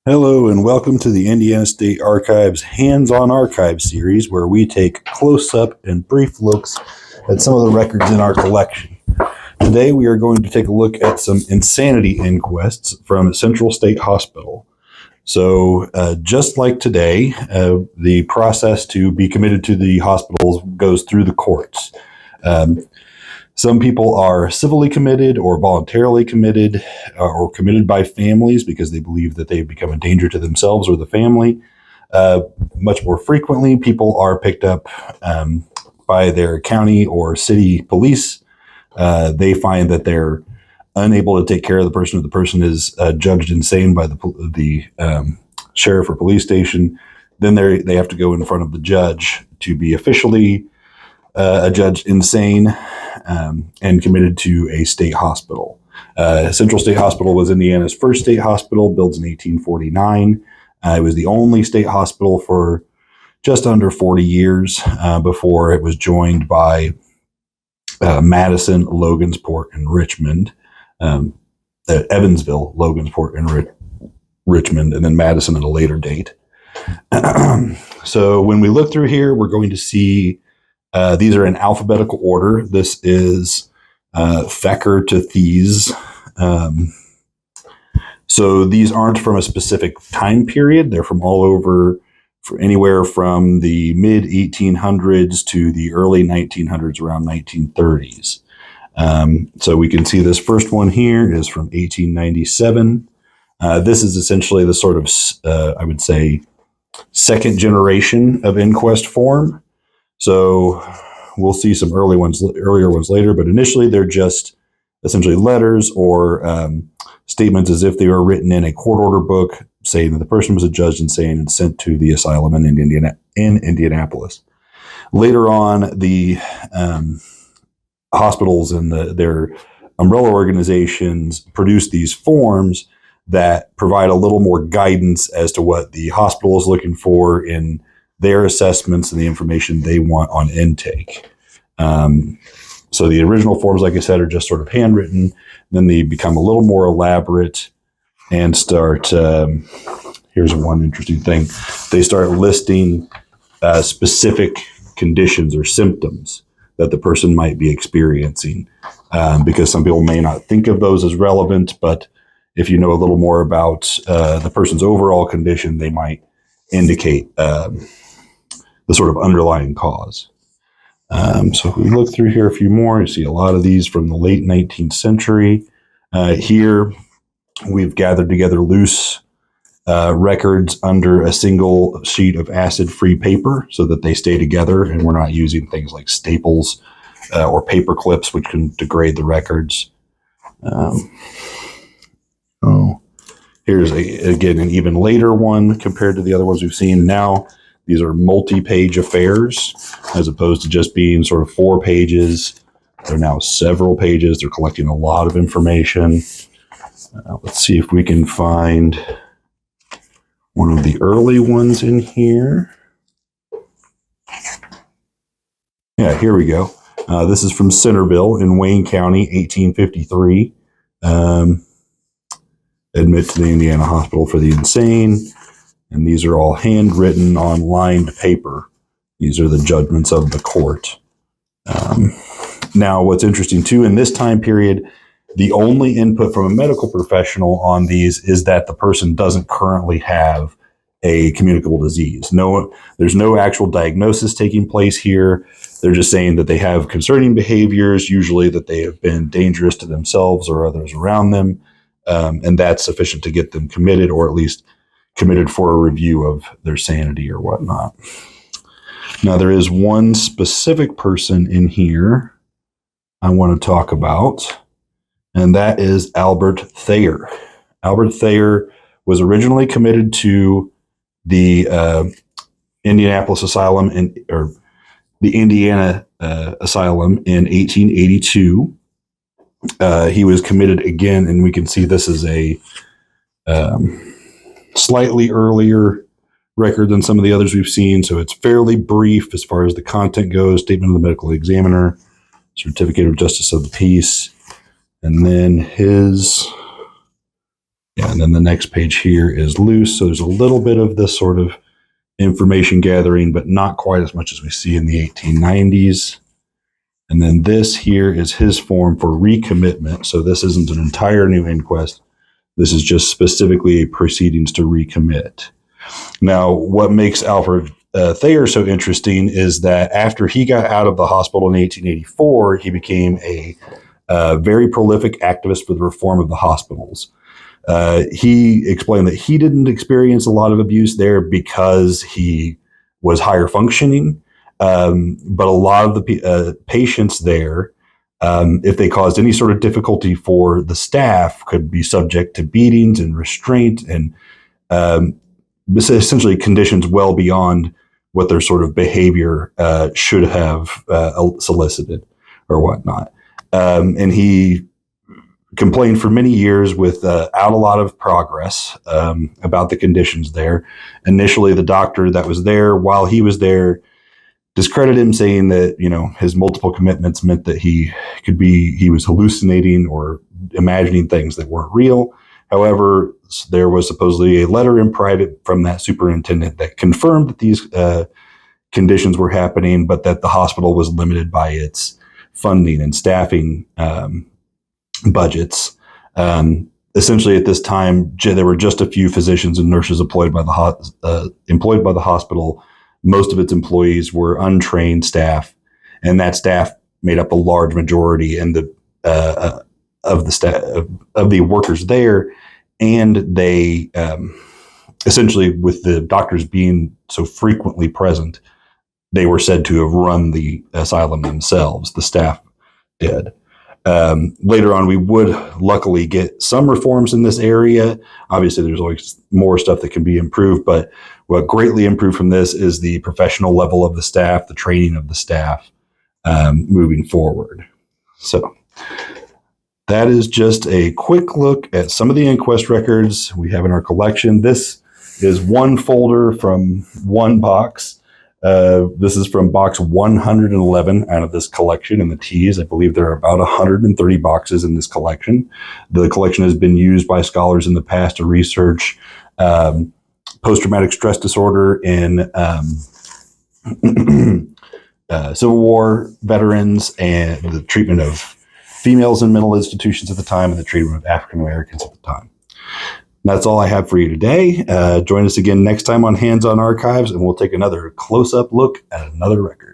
Hello and welcome to the Indiana State Archives Hands-on Archive series, where we take close-up and brief looks at some of the records in our collection. Today we are going to take a look at some Insanity Inquests from Central State Hospital. So just like today, the process to be committed to the hospitals goes through the courts. Some people are civilly committed or voluntarily committed or committed by families because they believe that they've become a danger to themselves or the family. Much more frequently, people are picked up by their county or city police. They find that they're unable to take care of the person, or the person is judged insane by the sheriff or police station. Then they have to go in front of the judge to be officially adjudged insane and committed to a state hospital. Central State Hospital was Indiana's first state hospital, built in 1849. It was the only state hospital for just under 40 years before it was joined by Madison, Logansport, and Richmond. Evansville, Logansport, and Richmond, and then Madison at a later date. So when we look through here, we're going to see these are in alphabetical order. This is Thacker to Thies. So these aren't from a specific time period. They're from all over, anywhere from the mid 1800s to the early 1900s, around 1930s. So we can see this first one here is from 1897. This is essentially the sort of, I would say, second generation of inquest form. So we'll see some earlier ones later, but initially they're just essentially letters or statements as if they were written in a court order book saying that the person was adjudged insane and sent to the asylum in Indianapolis. Later on, the hospitals and their umbrella organizations produce these forms that provide a little more guidance as to what the hospital is looking for in their assessments and the information they want on intake. So the original forms, like I said, are just sort of handwritten. Then they become a little more elaborate and start, here's one interesting thing. They start listing specific conditions or symptoms that the person might be experiencing, because some people may not think of those as relevant, but if you know a little more about the person's overall condition, they might indicate the sort of underlying cause. So if we look through here a few more, you see a lot of these from the late 19th century. Here, we've gathered together loose records under a single sheet of acid-free paper so that they stay together, and we're not using things like staples or paper clips, which can degrade the records. Here's, again, an even later one compared to the other ones we've seen. Now, these are multi-page affairs, as opposed to just being sort of 4 pages. They're now several pages. They're collecting a lot of information. Let's see if we can find one of the early ones in here. Yeah, here we go. This is from Centerville in Wayne County, 1853. Admit to the Indiana Hospital for the Insane. And these are all handwritten on lined paper. These are the judgments of the court. Now, what's interesting too, in this time period, the only input from a medical professional on these is that the person doesn't currently have a communicable disease. There's no actual diagnosis taking place here. They're just saying that they have concerning behaviors, usually that they have been dangerous to themselves or others around them. And that's sufficient to get them committed, or at least committed for a review of their sanity or whatnot. Now, there is one specific person in here I want to talk about, and that is Albert Thayer. Albert Thayer was originally committed to the Indianapolis Asylum, or the Indiana Asylum in 1882. He was committed again, and we can see this is a slightly earlier record than some of the others we've seen, so it's fairly brief as far as the content goes. Statement of the medical examiner, certificate of justice of the peace, and then his Yeah, and then the next page here is loose. So there's a little bit of this sort of information gathering, but not quite as much as we see in the 1890s. And then this here is his form for recommitment. So this isn't an entire new inquest. This is just specifically proceedings to recommit. Now, what makes Alfred Thayer so interesting is that after he got out of the hospital in 1884, he became a very prolific activist for the reform of the hospitals. He explained that he didn't experience a lot of abuse there because he was higher functioning. But a lot of the patients there, if they caused any sort of difficulty for the staff, could be subject to beatings and restraint and essentially conditions well beyond what their sort of behavior should have solicited or whatnot. And he complained for many years without a lot of progress about the conditions there. Initially, the doctor that was there while he was there discredited him, saying that, you know, his multiple commitments meant that he was hallucinating or imagining things that weren't real. However, there was supposedly a letter in private from that superintendent that confirmed that these conditions were happening, but that the hospital was limited by its funding and staffing budgets. Essentially, at this time, there were just a few physicians and nurses employed by the hospital. Most of its employees were untrained staff, and that staff made up a large majority of the staff of the workers there. And they essentially, with the doctors being so frequently present, they were said to have run the asylum themselves. The staff did. Later on, we would luckily get some reforms in this area. Obviously, there's always more stuff that can be improved, but what greatly improved from this is the professional level of the staff, the training of the staff moving forward. So that is just a quick look at some of the inquest records we have in our collection. This is one folder from one box. This is from box 111 out of this collection in the T's. I believe there are about 130 boxes in this collection. The collection has been used by scholars in the past to research post-traumatic stress disorder in Civil War veterans and the treatment of females in mental institutions at the time and the treatment of African Americans at the time. That's all I have for you today. Join us again next time on Hands on Archives, and we'll take another close-up look at another record.